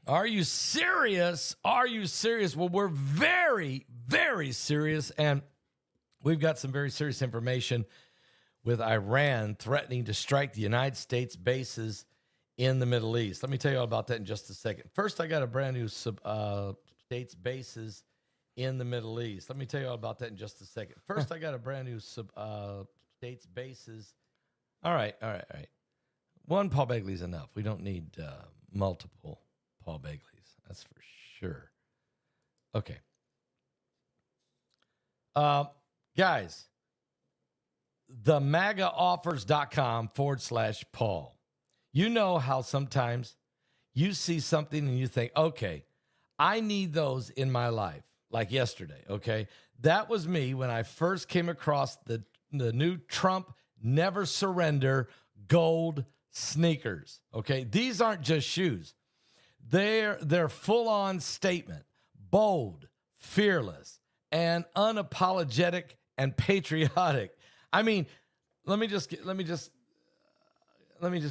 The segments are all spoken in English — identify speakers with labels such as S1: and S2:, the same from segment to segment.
S1: Are you serious? Are you serious? Well, we're very, very serious, and we've got some very serious information with Iran threatening to strike the United States bases in the Middle East. Let me tell you all about that in just a second. First, I got a brand new states bases in the Middle East. Let me tell you all about that in just a second. First, I got a brand new states bases. All right. One Paul Begley's enough. We don't need multiple Paul Begleys. That's for sure. Okay. Guys, the MAGAoffers.com/Paul. You know how sometimes you see something and you think, okay, I need those in my life, like yesterday, okay? That was me when I first came across the new Trump Never Surrender gold sneakers, okay? These aren't just shoes. They're full-on statement, bold, fearless, and unapologetic and patriotic. I mean, let me just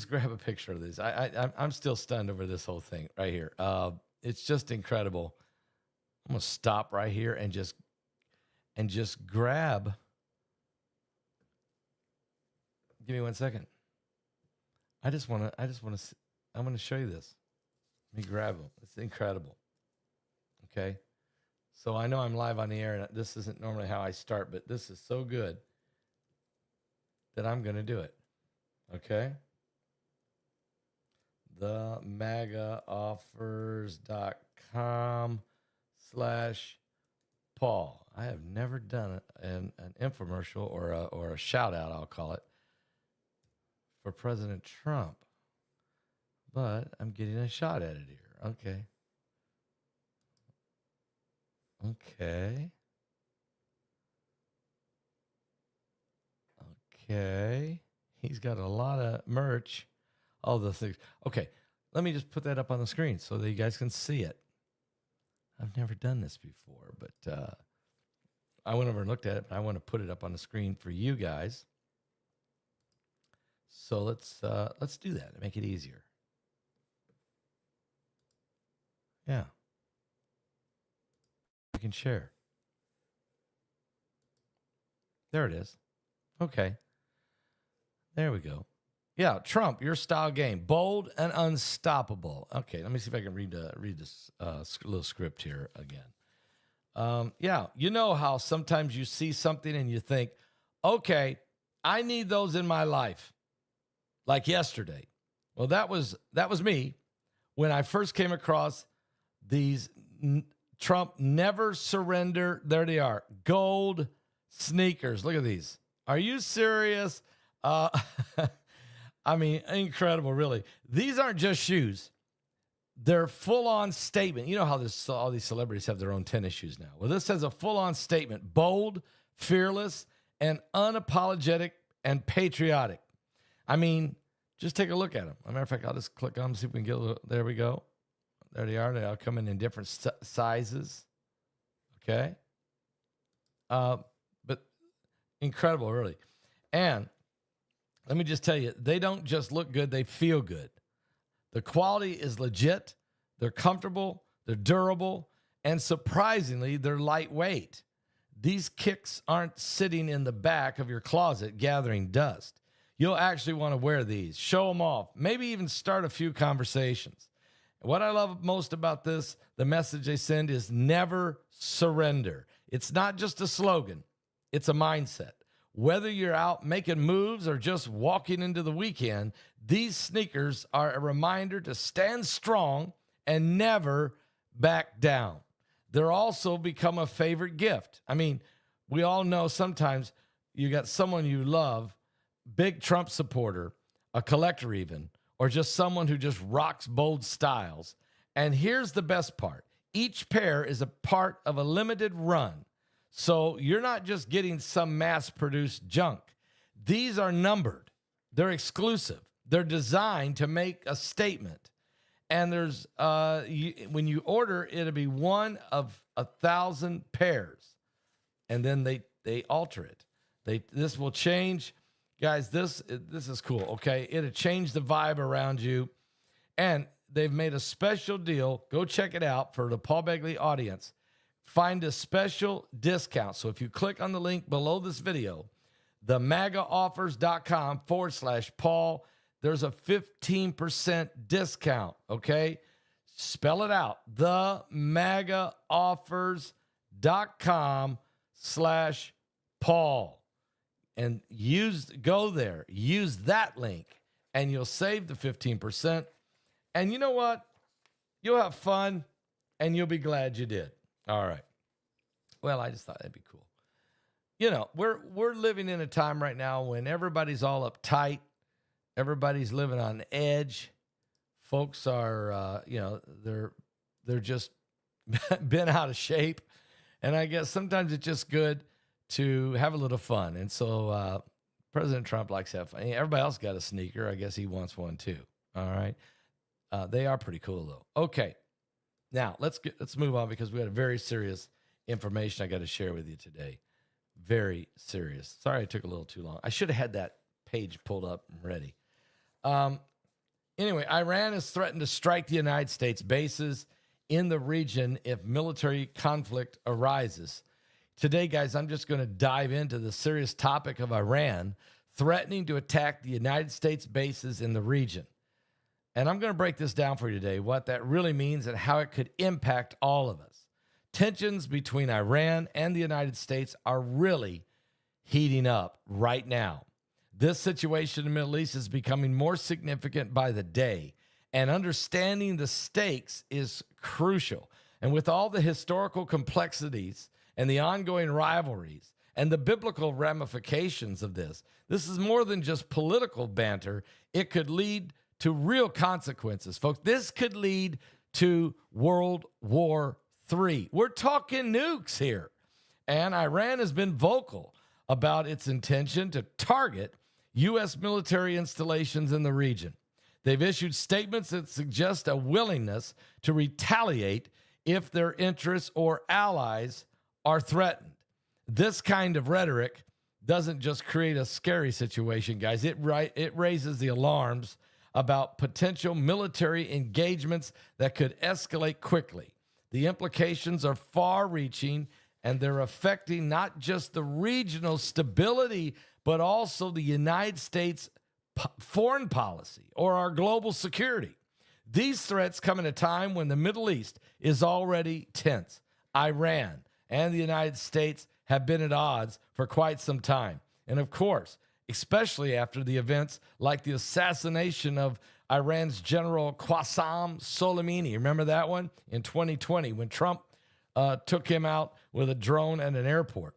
S1: grab a picture of this. I'm still stunned over this whole thing right here. It's just incredible. I'm gonna stop right here and just grab. Give me 1 second. I'm gonna show you this. Let me grab them. It's incredible. Okay. So I know I'm live on the air, and this isn't normally how I start, but this is so good that I'm going to do it. Okay? The MAGAoffers.com/Paul. I have never done an infomercial or a shout out, I'll call it, for President Trump. But I'm getting a shot at it here. Okay. He's got a lot of merch. All those things. Okay. Let me just put that up on the screen so that you guys can see it. I've never done this before, but I went over and looked at it, but I want to put it up on the screen for you guys. So let's do that and make it easier. Yeah. I can share. There it is. Okay. There we go. Yeah, Trump, your style game. Bold and unstoppable. Okay, let me see if I can read this little script here again. Yeah, you know how sometimes you see something and you think, okay, I need those in my life. Like yesterday. Well, that was me when I first came across these Trump Never Surrender. There they are. Gold sneakers. Look at these. Are you serious? I mean, incredible, really. These aren't just shoes. They're full-on statement. You know how all these celebrities have their own tennis shoes now. Well, this has a full-on statement. Bold, fearless, and unapologetic and patriotic. I mean, just take a look at them. As a matter of fact, I'll just click on them, see if we can get a little. There we go. There they are. They all come in different sizes. Okay. But incredible, really. And let me just tell you, they don't just look good, they feel good. The quality is legit. They're comfortable. They're durable. And surprisingly, they're lightweight. These kicks aren't sitting in the back of your closet gathering dust. You'll actually want to wear these, show them off, maybe even start a few conversations. What I love most about this, the message they send is never surrender. It's not just a slogan. It's a mindset. Whether you're out making moves or just walking into the weekend, these sneakers are a reminder to stand strong and never back down. They're also become a favorite gift. I mean, we all know sometimes you got someone you love, big Trump supporter, a collector even, or just someone who just rocks bold styles. And here's the best part. Each pair is a part of a limited run. So you're not just getting some mass-produced junk. These are numbered. They're exclusive. They're designed to make a statement. And there's when you order, it'll be one of 1,000 pairs. And then they alter it. This will change. Guys, this is cool, okay? It'll change the vibe around you. And they've made a special deal. Go check it out for the Paul Begley audience. Find a special discount. So if you click on the link below this video, themagaoffers.com/Paul, there's a 15% discount, okay? Spell it out. themagaoffers.com/Paul. And go there, use that link, and you'll save the 15%. And you know what? You'll have fun, and you'll be glad you did. All right. Well, I just thought that'd be cool. You know, we're living in a time right now when everybody's all uptight. Everybody's living on edge. Folks are, they're just been out of shape. And I guess sometimes it's just good to have a little fun. And so President Trump likes to have fun. Everybody else got a sneaker. I guess he wants one too. All right. They are pretty cool though. Okay. Now let's move on because we got a very serious information I got to share with you today. Very serious. Sorry, it took a little too long. I should have had that page pulled up and ready. Anyway, Iran has threatened to strike the United States bases in the region if military conflict arises. Today, guys, I'm just going to dive into the serious topic of Iran threatening to attack the United States bases in the region. And I'm going to break this down for you today, what that really means and how it could impact all of us. Tensions between Iran and the United States are really heating up right now. This situation in the Middle East is becoming more significant by the day, and understanding the stakes is crucial. And with all the historical complexities and the ongoing rivalries and the biblical ramifications of this is more than just political banter. It could lead to real consequences, folks. This could lead to World War III. We're talking nukes here. And Iran has been vocal about its intention to target U.S. military installations in the region. They've issued statements that suggest a willingness to retaliate if their interests or allies are threatened. This kind of rhetoric doesn't just create a scary situation, guys. It raises the alarms about potential military engagements that could escalate quickly. The implications are far-reaching, and they're affecting not just the regional stability, but also the United States foreign policy or our global security. These threats come at a time when the Middle East is already tense. Iran and the United States have been at odds for quite some time. And of course, especially after the events like the assassination of Iran's General Qasem Soleimani. Remember that one? In 2020 when Trump took him out with a drone at an airport.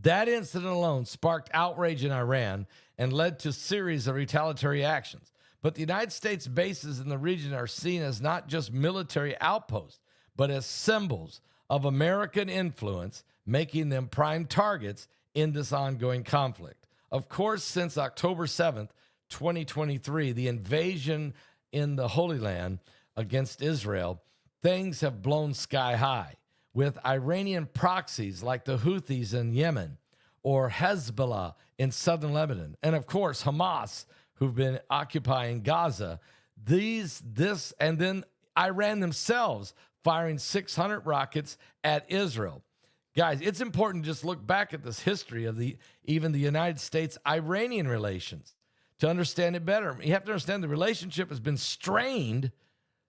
S1: That incident alone sparked outrage in Iran and led to a series of retaliatory actions. But the United States bases in the region are seen as not just military outposts, but as symbols of American influence, making them prime targets in this ongoing conflict. Of course, since October 7th, 2023, the invasion in the Holy Land against Israel, things have blown sky high, with Iranian proxies like the Houthis in Yemen or Hezbollah in southern Lebanon, and of course Hamas, who've been occupying Gaza. And then Iran themselves firing 600 rockets at Israel. Guys, it's important to just look back at this history of even the United States-Iranian relations to understand it better. You have to understand the relationship has been strained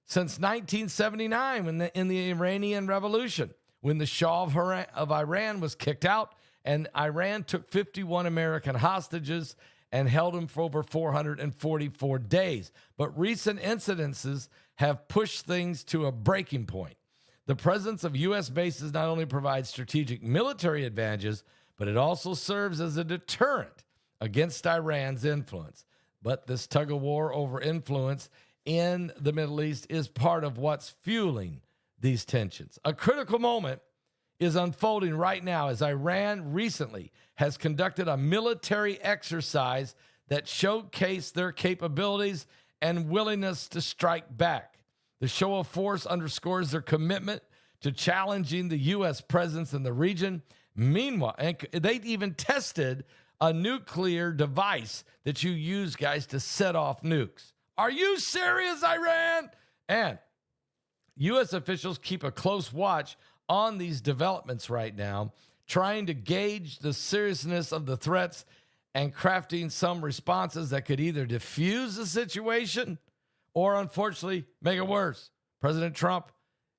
S1: since 1979 in the Iranian Revolution, when the Shah of Iran was kicked out and Iran took 51 American hostages and held them for over 444 days. But recent incidences have pushed things to a breaking point. The presence of U.S. bases not only provides strategic military advantages, but it also serves as a deterrent against Iran's influence. But this tug of war over influence in the Middle East is part of what's fueling these tensions. A critical moment is unfolding right now as Iran recently has conducted a military exercise that showcased their capabilities and willingness to strike back. The show of force underscores their commitment to challenging the U.S. presence in the region. Meanwhile, and they even tested a nuclear device that you use, guys, to set off nukes. Are you serious, Iran? And U.S. officials keep a close watch on these developments right now, trying to gauge the seriousness of the threats and crafting some responses that could either diffuse the situation or, unfortunately, make it worse. President Trump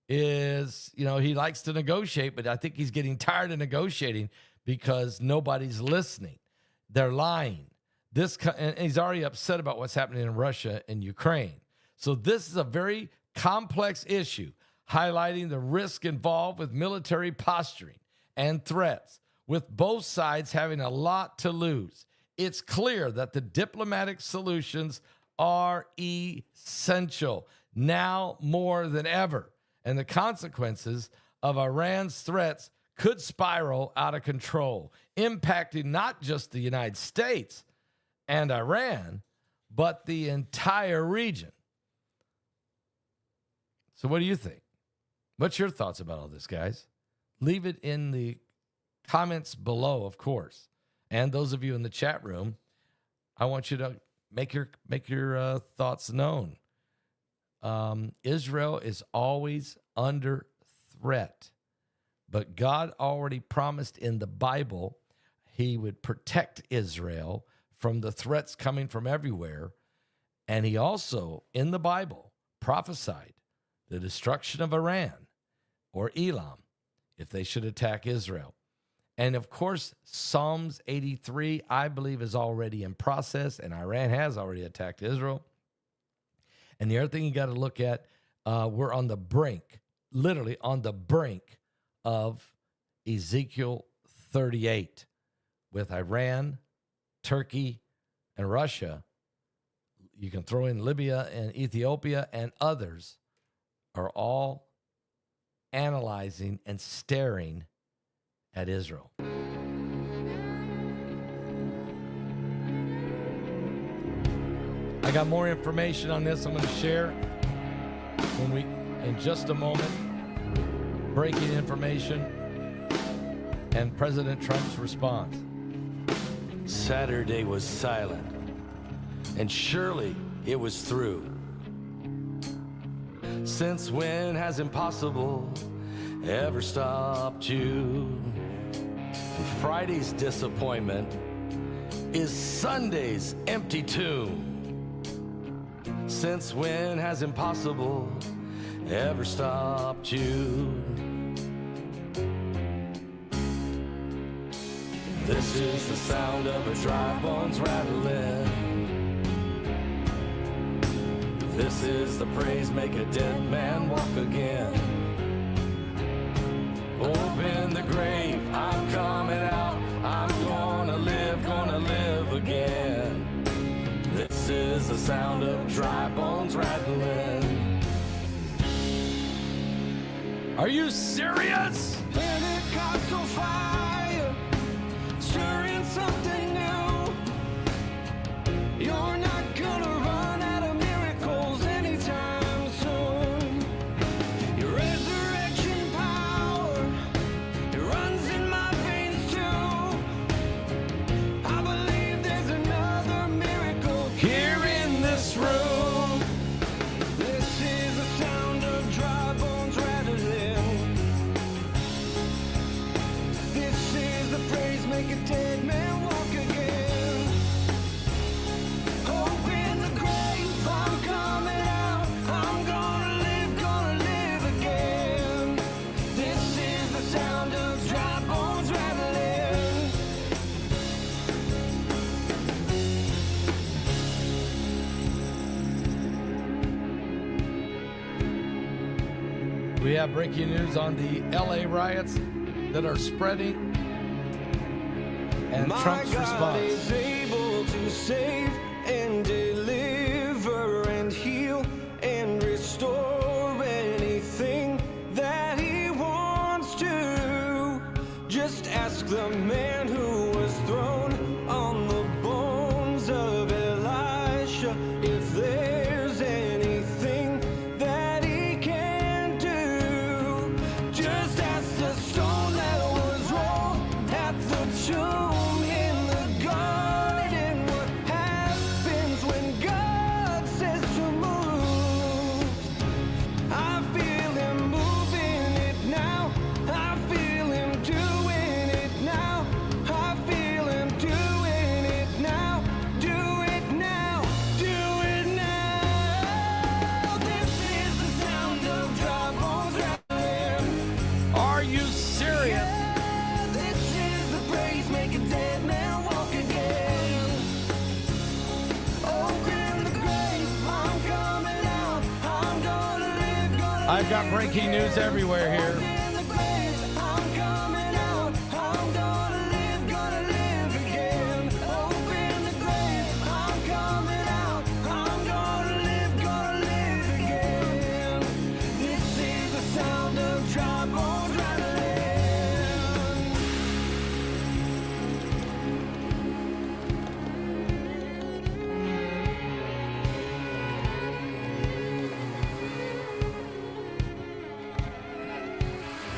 S1: is, he likes to negotiate, but I think he's getting tired of negotiating because nobody's listening. They're lying. And he's already upset about what's happening in Russia and Ukraine. So this is a very complex issue, highlighting the risk involved with military posturing and threats, with both sides having a lot to lose. It's clear that the diplomatic solutions are essential now more than ever, and the consequences of Iran's threats could spiral out of control, impacting not just the United States and Iran, but the entire region. So what do you think? What's your thoughts about all this, guys? Leave it in the comments below, of course. And those of you in the chat room, I want you to make your thoughts known. Israel is always under threat, but God already promised in the Bible he would protect Israel from the threats coming from everywhere. And he also, in the Bible, prophesied the destruction of Iran or Elam if they should attack Israel. And of course, Psalms 83, I believe, is already in process, and Iran has already attacked Israel. And the other thing you got to look at, we're on the brink, literally on the brink of Ezekiel 38 with Iran, Turkey, and Russia. You can throw in Libya and Ethiopia, and others are all analyzing and staring at Israel. I got more information on this I'm going to share in just a moment. Breaking information and President Trump's response. Saturday was silent, and surely it was through. Since when has impossible ever stopped you? And Friday's disappointment is Sunday's empty tomb. Since when has impossible ever stopped you? This is the sound of a dry bones rattling. This is the praise, make a dead man walk again. Open the grave, I'm coming out. I'm gonna live again. This is the sound of dry bones rattling. Are you serious? Pentecostal fire, stirring something new. You're not gonna run out of miracles anytime soon. Your resurrection power, it runs in my veins too. I believe there's another miracle here in this room. This is the sound of dry bones rattling. This is the praise, make a dead man walk again. Open the grave, I'm coming out. I'm gonna live again. This is the sound of dry bones rattling. We have breaking news on the LA riots that are spreading and Trump's response. Is able to save and deliver and heal and restore anything that he wants to. Just ask the man who was thrown on the bones of Elisha if there's anything that he can do. Just ask the stone that was rolled at the tomb in the garden what I've got breaking news everywhere here.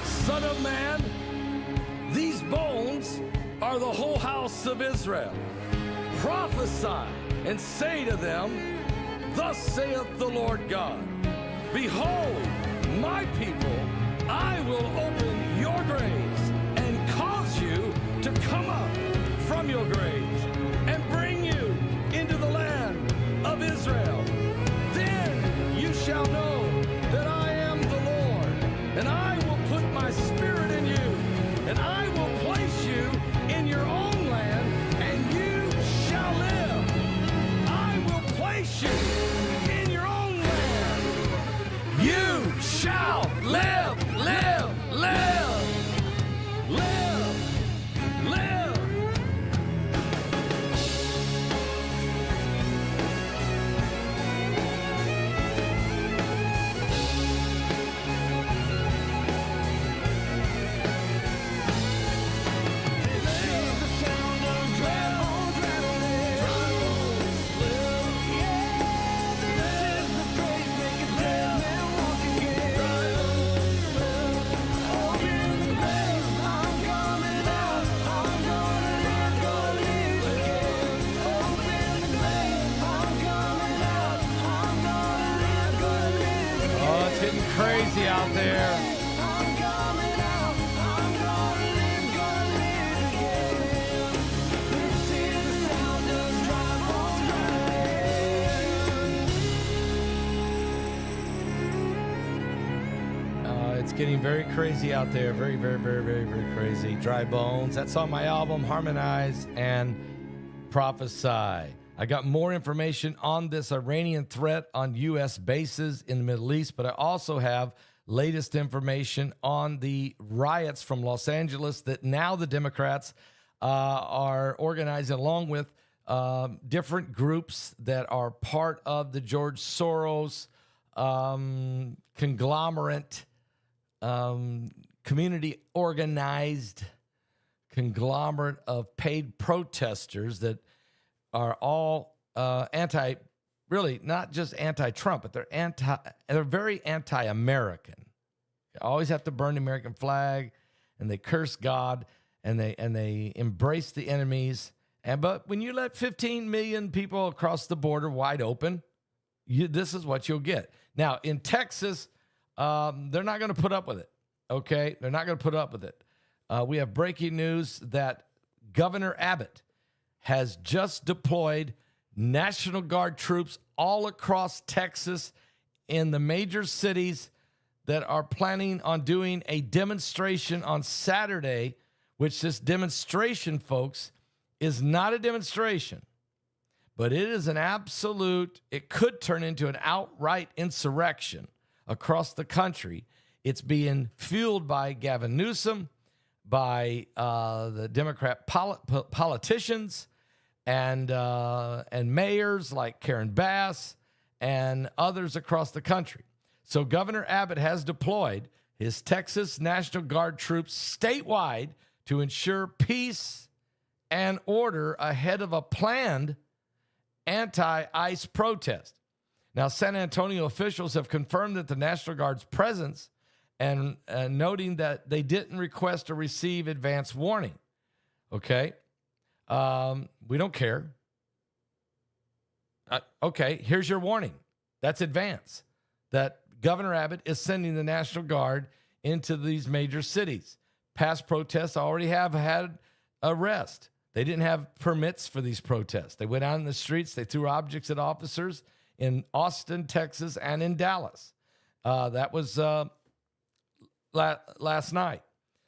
S1: Son of man, these bones are the whole house of Israel. Prophesy and say to them, thus saith the Lord God, behold, my people, I will open your graves and cause you to come up from your graves and bring you into the land of Israel. Then you shall know that I am the Lord, and I will put my spirit in you, and I will place you in your own land, and you shall live. I will place you in your own land. You shall live, live, live, live, live. Crazy out there. It's getting very crazy out there. Very, very, very, very, very crazy. Dry Bones. That's on my album, Harmonize and Prophesy. I got more information on this Iranian threat on U.S. bases in the Middle East, but I also have latest information on the riots from Los Angeles that now the Democrats are organizing along with different groups that are part of the George Soros conglomerate, community organized conglomerate of paid protesters that are all really not just anti-Trump, but they're very anti-American. They always have to burn the American flag, and they curse God, and they embrace the enemies. But when you let 15 million people across the border wide open, this is what you'll get. Now in Texas, they're not going to put up with it. Okay, they're not going to put up with it. We have breaking news that Governor Abbott has just deployed National Guard troops all across Texas in the major cities that are planning on doing a demonstration on Saturday, which this demonstration, folks, is not a demonstration, but it is an absolute, it could turn into an outright insurrection across the country. It's being fueled by Gavin Newsom, by the Democrat politicians and mayors like Karen Bass and others across the country. So Governor Abbott has deployed his Texas National Guard troops statewide to ensure peace and order ahead of a planned anti-ICE protest. Now, San Antonio officials have confirmed that the National Guard's presence and noting that they didn't request or receive advance warning. Okay. We don't care. Okay, here's your warning. That's advance. That Governor Abbott is sending the National Guard into these major cities. Past protests already have had arrest. They didn't have permits for these protests. They went out in the streets. They threw objects at officers in Austin, Texas, and in Dallas. That was last night.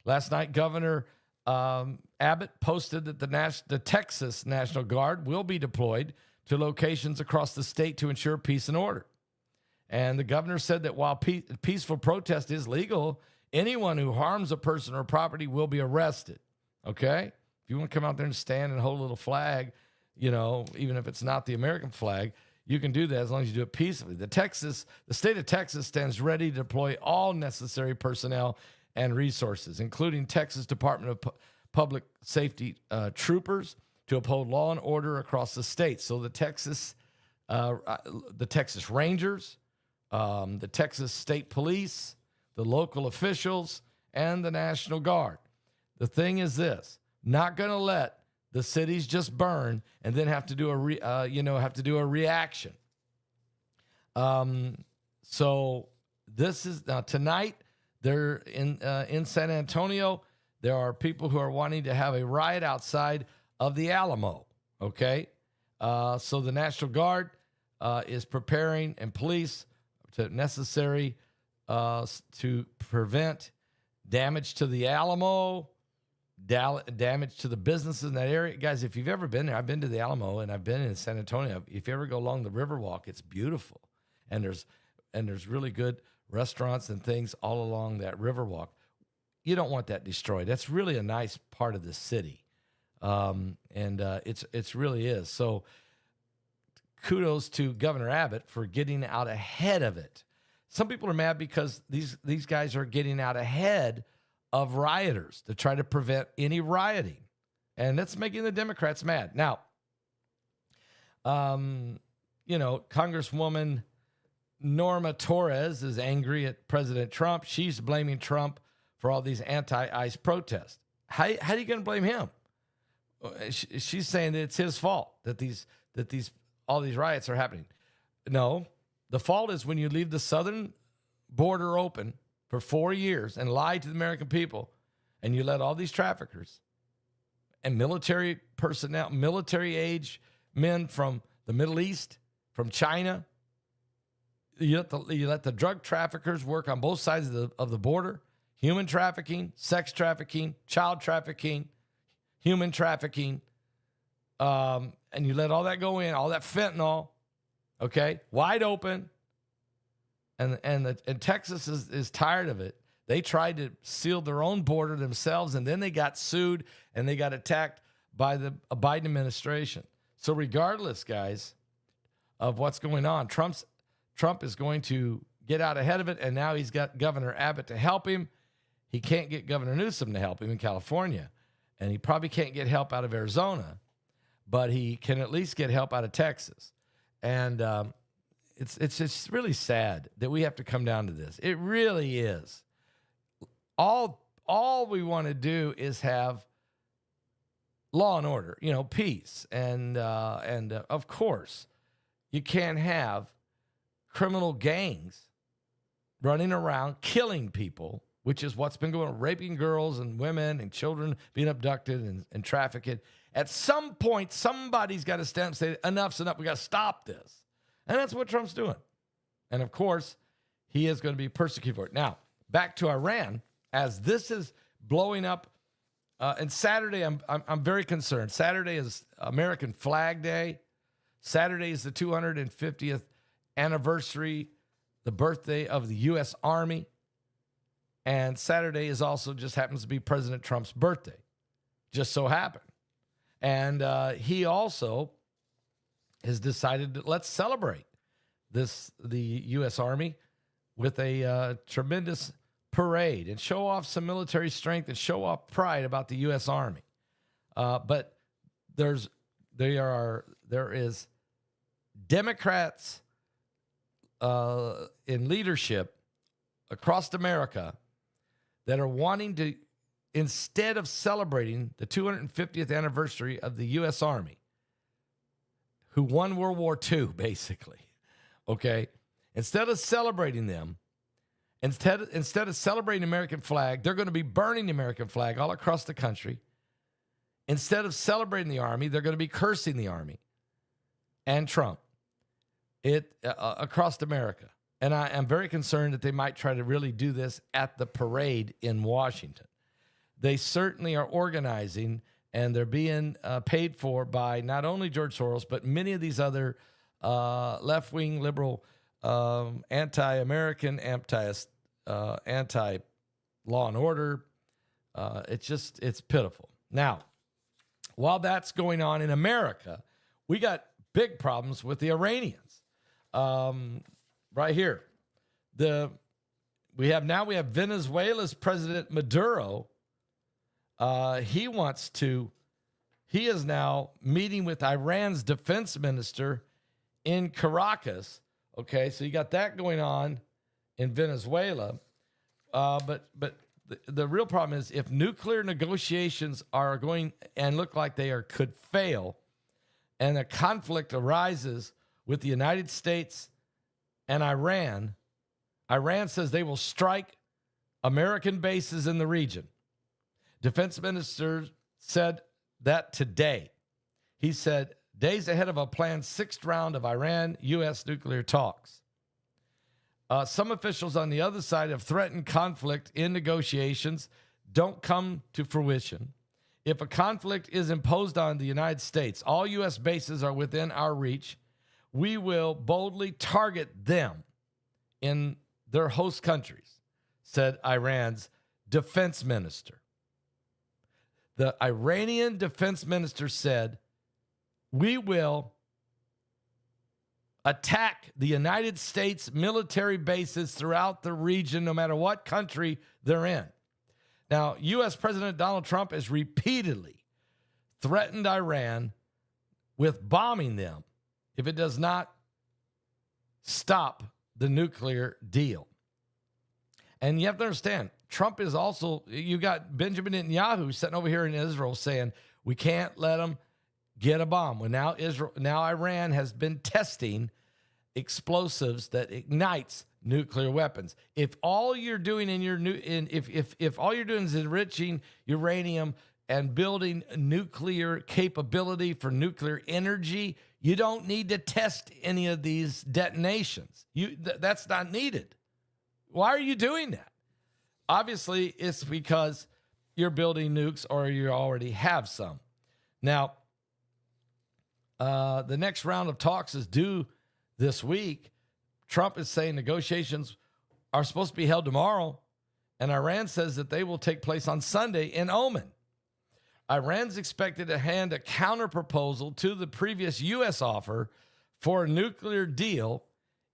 S1: Last night, Governor Abbott posted that the Texas National Guard will be deployed to locations across the state to ensure peace and order. And the governor said that while peaceful protest is legal, anyone who harms a person or property will be arrested. Okay? If you want to come out there and stand and hold a little flag, even if it's not the American flag, you can do that as long as you do it peacefully. The state of Texas stands ready to deploy all necessary personnel and resources, including Texas Department of Public Safety troopers to uphold law and order across the state. So the Texas Rangers, the Texas State Police, the local officials, and the National Guard. The thing is this: not going to let the cities just burn and then have to do a reaction. So this is tonight. They're in San Antonio. There are people who are wanting to have a riot outside of the Alamo. Okay, so the National Guard is preparing, and police necessary to prevent damage to the Alamo, damage to the businesses in that area. Guys, if you've ever been there, I've been to the Alamo and I've been in San Antonio. If you ever go along the Riverwalk, it's beautiful. And there's really good restaurants and things all along that Riverwalk. You don't want that destroyed. That's really a nice part of the city. It's really is. So kudos to Governor Abbott for getting out ahead of it. Some people are mad because these guys are getting out ahead of rioters to try to prevent any rioting. And that's making the Democrats mad. Now, Congresswoman Norma Torres is angry at President Trump. She's blaming Trump for all these anti-ICE protests. How are you going to blame him? She's saying that it's his fault that all these riots are happening. No, the fault is when you leave the southern border open for 4 years and lie to the American people, and you let all these traffickers and military personnel, military age men from the Middle East, from China, you let the drug traffickers work on both sides of the border, human trafficking, sex trafficking, child trafficking, human trafficking, and you let all that go in, all that fentanyl, okay, wide open. And Texas is tired of it. They tried to seal their own border themselves, and then they got sued and they got attacked by the Biden administration. So regardless, guys, of what's going on, Trump is going to get out ahead of it, and now he's got Governor Abbott to help him. He can't get Governor Newsom to help him in California, and he probably can't get help out of Arizona, but he can at least get help out of Texas. And it's just really sad that we have to come down to this. It really is. All we want to do is have law and order, peace. And of course, you can't have criminal gangs running around killing people, which is what's been going on, raping girls and women and children being abducted and trafficked. At some point, somebody's got to stand up and say, enough's enough. We got to stop this. And that's what Trump's doing. And of course, he is going to be persecuted for it. Now, back to Iran, as this is blowing up. And Saturday, I'm very concerned. Saturday is American Flag Day. Saturday is the 250th anniversary, the birthday of the U.S. Army. And Saturday is also just happens to be President Trump's birthday. Just so happened. And he also has decided that let's celebrate the U.S. Army with a tremendous parade and show off some military strength and show off pride about the U.S. Army. But there is Democrats in leadership across America that are wanting to, instead of celebrating the 250th anniversary of the U.S. Army, who won World War II, basically, okay? Instead of celebrating them, instead of celebrating the American flag, they're going to be burning the American flag all across the country. Instead of celebrating the Army, they're going to be cursing the Army and Trump across America. And I am very concerned that they might try to really do this at the parade in Washington. They certainly are organizing, and they're being paid for by not only George Soros, but many of these other left-wing liberal anti-American, anti-law and order. It's pitiful. Now, while that's going on in America, we got big problems with the Iranians. Right here, we have Venezuela's President Maduro. He is now meeting with Iran's defense minister in Caracas. Okay, so you got that going on in Venezuela. But the real problem is if nuclear negotiations are going and look like could fail, and a conflict arises with the United States and Iran, Iran says they will strike American bases in the region. Defense minister said that today. He said, days ahead of a planned sixth round of Iran-U.S. nuclear talks. Some officials on the other side have threatened conflict in negotiations don't come to fruition. If a conflict is imposed on the United States, all U.S. bases are within our reach. We will boldly target them in their host countries, said Iran's defense minister. The Iranian defense minister said, we will attack the United States military bases throughout the region, no matter what country they're in. Now, U.S. President Donald Trump has repeatedly threatened Iran with bombing them if it does not stop the nuclear deal. And you have to understand, Trump is also, you got Benjamin Netanyahu sitting over here in Israel saying, we can't let them get a bomb. Well, now Iran has been testing explosives that ignites nuclear weapons. If all you're doing if all you're doing is enriching uranium and building nuclear capability for nuclear energy, you don't need to test any of these detonations. That's not needed. Why are you doing that? Obviously, it's because you're building nukes or you already have some. Now, the next round of talks is due this week. Trump is saying negotiations are supposed to be held tomorrow, and Iran says that they will take place on Sunday in Oman. Iran's expected to hand a counterproposal to the previous U.S. offer for a nuclear deal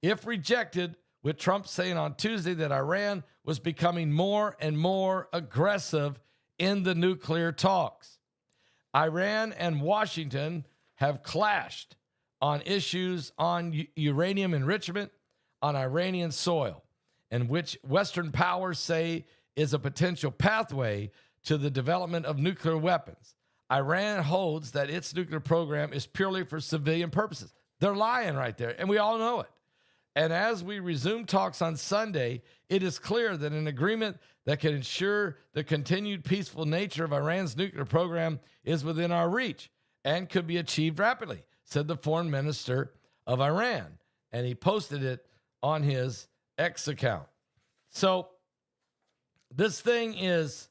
S1: if rejected, with Trump saying on Tuesday that Iran was becoming more and more aggressive in the nuclear talks. Iran and Washington have clashed on issues on uranium enrichment on Iranian soil, and which Western powers say is a potential pathway to the development of nuclear weapons. Iran holds that its nuclear program is purely for civilian purposes. They're lying right there, and we all know it. And as we resume talks on Sunday, it is clear that an agreement that can ensure the continued peaceful nature of Iran's nuclear program is within our reach and could be achieved rapidly, said the foreign minister of Iran. And he posted it on his X account. So this thing is,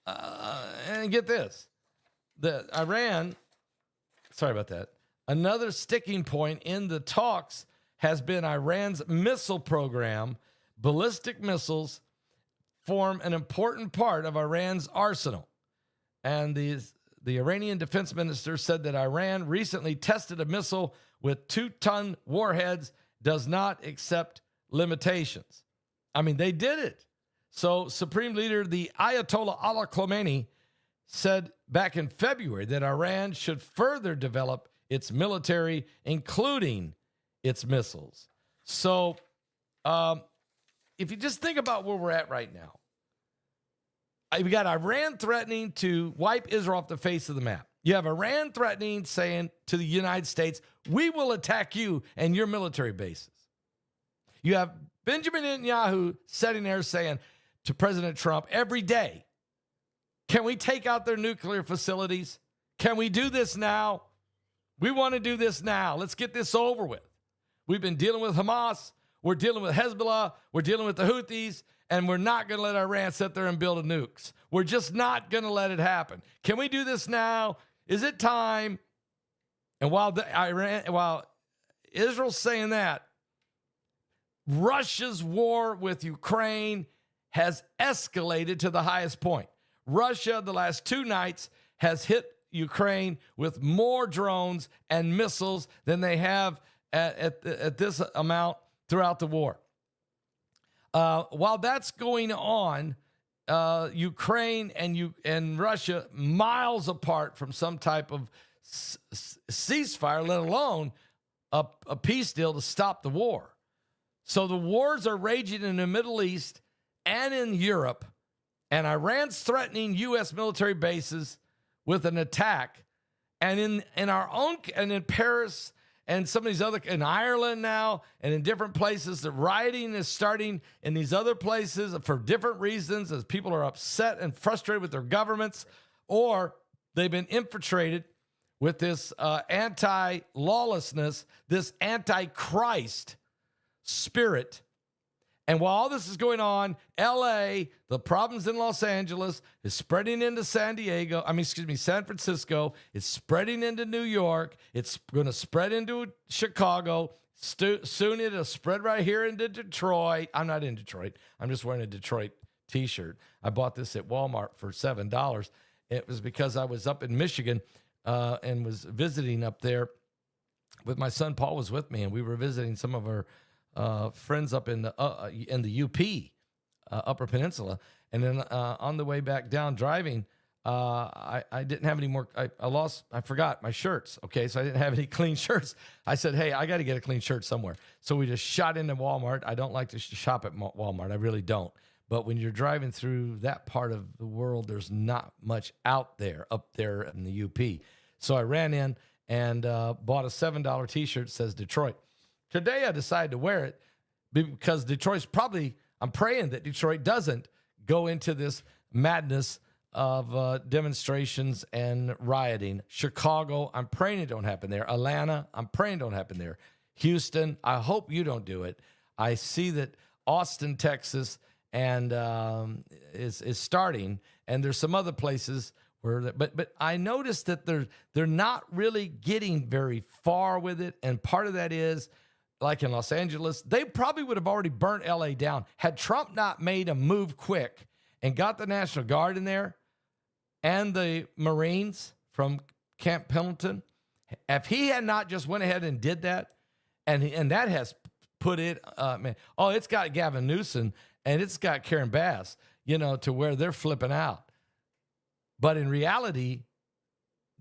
S1: and get this, another sticking point in the talks has been Iran's missile program. Ballistic missiles form an important part of Iran's arsenal. And the Iranian defense minister said that Iran recently tested a missile with 2-ton warheads, does not accept limitations. I mean, they did it. So Supreme Leader, the Ayatollah Ali Khamenei, said back in February that Iran should further develop its military, including its missiles. So if you just think about where we're at right now, we got Iran threatening to wipe Israel off the face of the map. You have Iran threatening, saying to the United States, we will attack you and your military bases. You have Benjamin Netanyahu sitting there saying to President Trump every day, can we take out their nuclear facilities? Can we do this now? We want to do this now. Let's get this over with. We've been dealing with Hamas. We're dealing with Hezbollah. We're dealing with the Houthis. And we're not going to let Iran sit there and build a nukes. We're just not going to let it happen. Can we do this now? Is it time? And while Israel's saying that, Russia's war with Ukraine has escalated to the highest point. Russia, the last 2 nights, has hit Ukraine with more drones and missiles than they have at this amount throughout the war. While that's going on, Ukraine and Russia, miles apart from some type of ceasefire, let alone a peace deal to stop the war. So the wars are raging in the Middle East and in Europe, and Iran's threatening U.S. military bases with an attack. And in our own, and in Paris and some of these other, in Ireland now, and in different places, the rioting is starting in these other places for different reasons, as people are upset and frustrated with their governments, or they've been infiltrated with this anti-lawlessness, this anti-Christ spirit. And while all this is going on, LA, the problems in Los Angeles, is spreading into San Francisco. It's spreading into New York. It's going to spread into Chicago. Soon it'll spread right here into Detroit. I'm not in Detroit. I'm just wearing a Detroit t-shirt. I bought this at Walmart for $7. It was because I was up in Michigan and was visiting up there with my son. Paul was with me, and we were visiting some of our friends up in the UP, Upper Peninsula. And then on the way back down driving, I didn't have any more. I forgot my shirts. Okay. So I didn't have any clean shirts. I said, hey, I got to get a clean shirt somewhere. So we just shot into Walmart. I don't like to shop at Walmart. I really don't. But when you're driving through that part of the world, there's not much out there, up there in the UP. So I ran in and bought a $7 t-shirt that says Detroit. Today I decided to wear it because Detroit's probably, I'm praying that Detroit doesn't go into this madness of demonstrations and rioting. Chicago, I'm praying it don't happen there. Atlanta, I'm praying it don't happen there. Houston, I hope you don't do it. I see that Austin, Texas, and is starting, and there's some other places where, but I noticed that they're not really getting very far with it, and part of that is, like in Los Angeles, they probably would have already burnt LA down had Trump not made a move quick and got the National Guard in there and the Marines from Camp Pendleton. If he had not just went ahead and did that, and that has put it, it's got Gavin Newsom and it's got Karen Bass, to where they're flipping out. But in reality,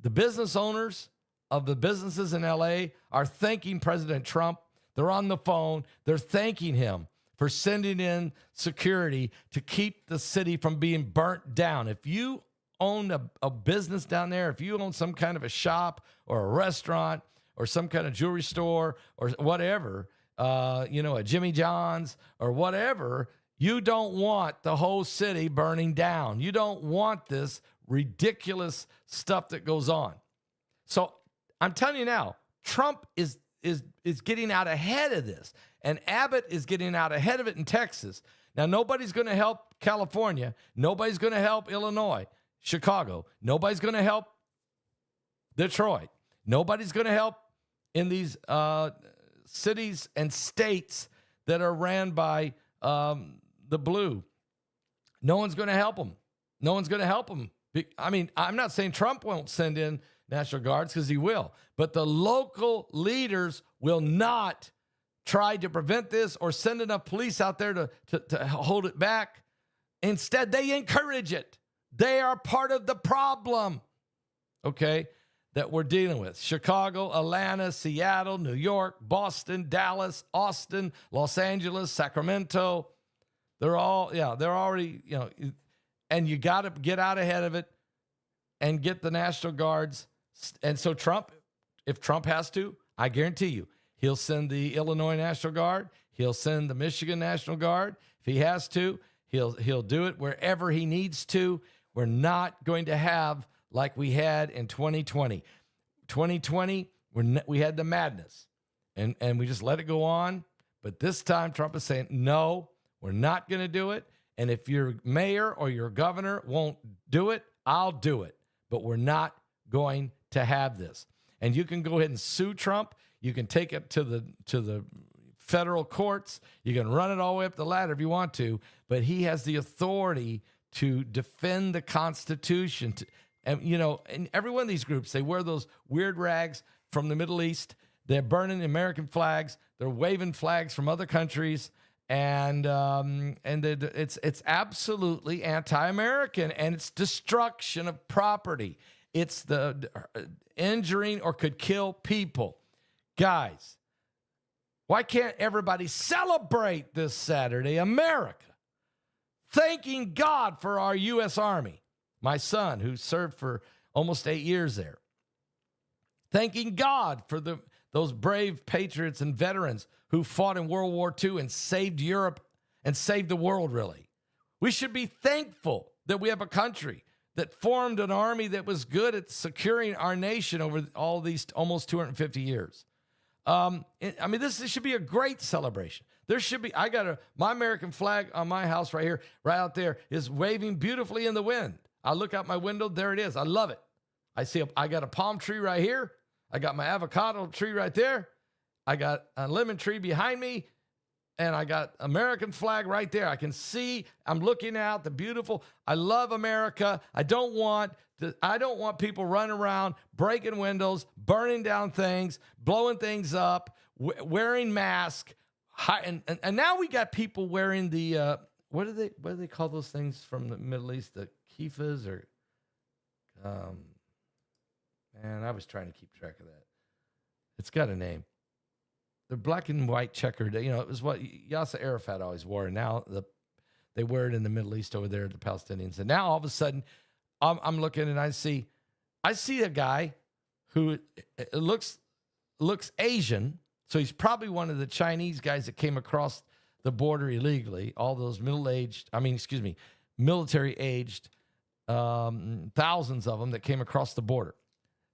S1: the business owners of the businesses in LA are thanking President Trump. They're on the phone. They're thanking him for sending in security to keep the city from being burnt down. If you own a business down there, if you own some kind of a shop or a restaurant or some kind of jewelry store or whatever, a Jimmy John's or whatever, you don't want the whole city burning down. You don't want this ridiculous stuff that goes on. So I'm telling you now, Trump is getting out ahead of this, and Abbott is getting out ahead of it in Texas. Now, nobody's going to help California. Nobody's going to help Illinois, Chicago. Nobody's going to help Detroit. Nobody's going to help in these cities and states that are ran by the blue. No one's going to help them. No one's going to help them. I mean, I'm not saying Trump won't send in National Guards, because he will. But the local leaders will not try to prevent this or send enough police out there to hold it back. Instead, they encourage it. They are part of the problem, okay, that we're dealing with. Chicago, Atlanta, Seattle, New York, Boston, Dallas, Austin, Los Angeles, Sacramento. They're already, and you got to get out ahead of it and get the National Guards. And so Trump, if Trump has to, I guarantee you, he'll send the Illinois National Guard. He'll send the Michigan National Guard. If he has to, he'll do it wherever he needs to. We're not going to have like we had in 2020. 2020, we had the madness, and we just let it go on. But this time, Trump is saying, no, we're not going to do it. And if your mayor or your governor won't do it, I'll do it. But we're not going to have this. And you can go ahead and sue Trump. You can take it to the federal courts. You can run it all the way up the ladder if you want to, but he has the authority to defend the Constitution. And, you know, in every one of these groups, they wear those weird rags from the Middle East. They're burning American flags. They're waving flags from other countries. And it's absolutely anti-American, and it's destruction of property. It's the injuring or could kill people. Guys, why can't everybody celebrate this Saturday, America? Thanking God for our U.S. Army. My son, who served for almost 8 years there. Thanking God for those brave patriots and veterans who fought in World War II and saved Europe and saved the world, really. We should be thankful that we have a country that formed an army that was good at securing our nation over all these almost 250 years. I mean, this should be a great celebration. There should be, my American flag on my house right here, right out there, is waving beautifully in the wind. I look out my window, there it is. I love it. I got a palm tree right here. I got my avocado tree right there. I got a lemon tree behind me, and I got American flag right there. I can see, I'm looking out, the beautiful, I love America. I don't want people running around, breaking windows, burning down things, blowing things up, wearing masks. And now we got people wearing the, what do they call those things from the Middle East? The kifas or, man, I was trying to keep track of that. It's got a name. The black and white checkered, you know, it was what Yasser Arafat always wore. And now they wear it in the Middle East over there, the Palestinians. And now all of a sudden, I'm looking and I see a guy who looks Asian. So he's probably one of the Chinese guys that came across the border illegally. All those military-aged, thousands of them that came across the border.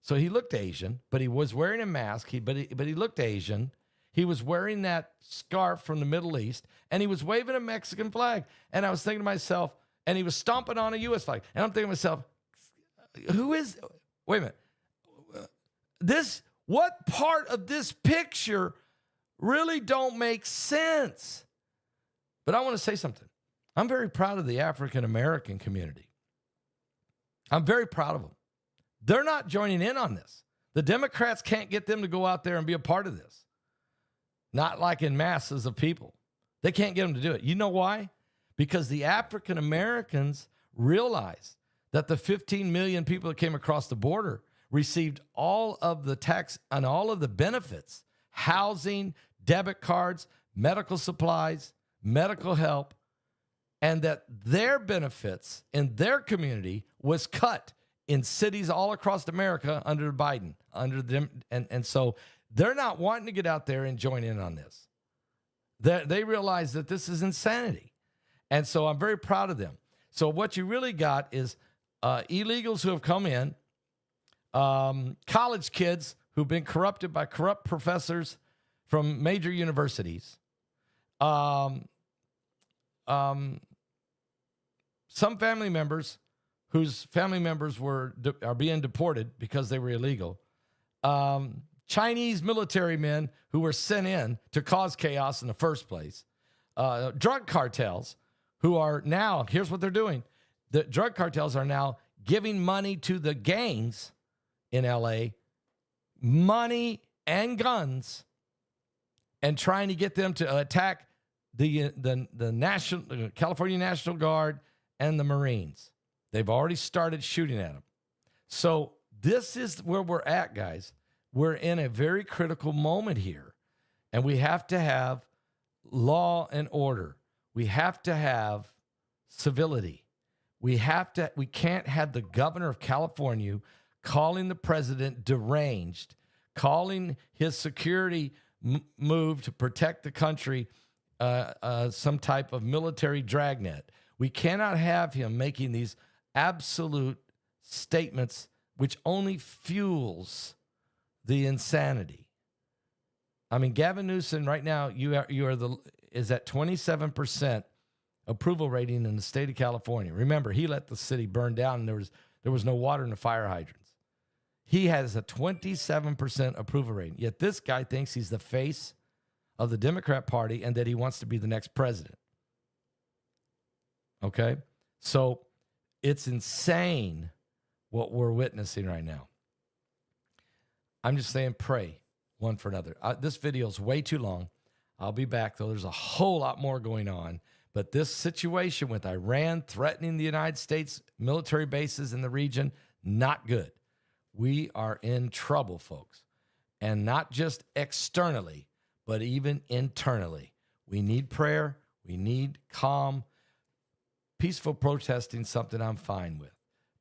S1: So he looked Asian, but he was wearing a mask. But he looked Asian. He was wearing that scarf from the Middle East, and he was waving a Mexican flag. And I was thinking to myself, and he was stomping on a U.S. flag. And I'm thinking to myself, wait a minute. What part of this picture really don't make sense? But I want to say something. I'm very proud of the African American community. I'm very proud of them. They're not joining in on this. The Democrats can't get them to go out there and be a part of this. Not like in masses of people. They can't get them to do it. You know why? Because the African Americans realized that the 15 million people that came across the border received all of the tax and all of the benefits, housing, debit cards, medical supplies, medical help, and that their benefits in their community was cut in cities all across America under Biden, under them, and so they're not wanting to get out there and join in on this. They realize that this is insanity, and so I'm very proud of them. So what you really got is illegals who have come in, college kids who've been corrupted by corrupt professors from major universities, some family members whose family members are being deported because they were illegal, Chinese military men who were sent in to cause chaos in the first place, drug cartels who are now, here's what they're doing. The drug cartels are now giving money to the gangs in LA, money and guns, and trying to get them to attack the California National Guard and the Marines. They've already started shooting at them. So this is where we're at, guys. We're in a very critical moment here, and we have to have law and order. We have to have civility. We can't have the governor of California calling the president deranged, calling his security move to protect the country some type of military dragnet. We cannot have him making these absolute statements which only fuels the insanity. I mean, Gavin Newsom right now, is at 27% approval rating in the state of California. Remember, he let the city burn down and there was no water in the fire hydrants. He has a 27% approval rating. Yet this guy thinks he's the face of the Democrat Party and that he wants to be the next president. Okay? So it's insane what we're witnessing right now. I'm just saying pray one for another. This video is way too long. I'll be back, though. There's a whole lot more going on. But this situation with Iran threatening the United States military bases in the region, not good. We are in trouble, folks. And not just externally, but even internally. We need prayer. We need calm. Peaceful protesting, something I'm fine with.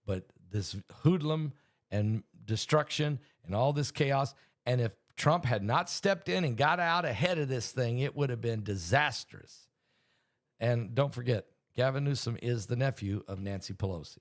S1: But this hoodlum and destruction and all this chaos, and if Trump had not stepped in and got out ahead of this thing, it would have been disastrous. And don't forget, Gavin Newsom is the nephew of Nancy Pelosi.